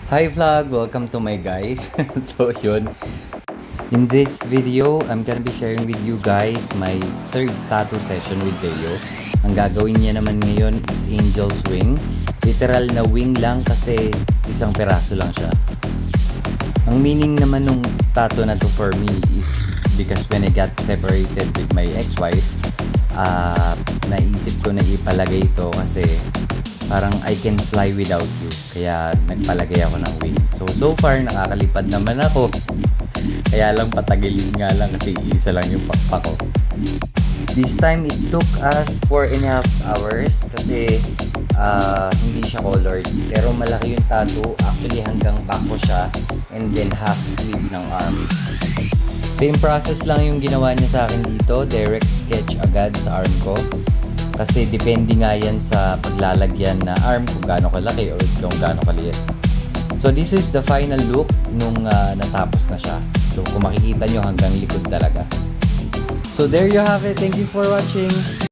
Hi vlog! Welcome to my guys. So yun. In this video, I'm gonna be sharing with you guys my third tattoo session with Deo. Ang gagawin niya naman ngayon is Angel's Wing. Literal na wing lang kasi isang peraso lang siya. Ang meaning naman nung tattoo na to for me is because when I got separated with my ex-wife, naisip ko na ipalagay ito kasi parang I can fly without you. Kaya nagpalagay ako ng wing. So far, nakakalipad naman ako. Kaya lang patagilin nga lang kasi isa lang yung pakpak ko. This time, it took us 4.5 hours kasi hindi siya colored. Pero malaki yung tattoo. Actually, hanggang back ko siya. And then half sleeve ng arm. Same process lang yung ginawa niya sa akin dito. Direct sketch agad sa arm ko. Kasi depende nga yan sa paglalagyan na arm kung gaano kalaki o kung gaano kaliit. So this is the final look nung natapos na siya. So kung makikita nyo hanggang likod talaga. So there you have it. Thank you for watching.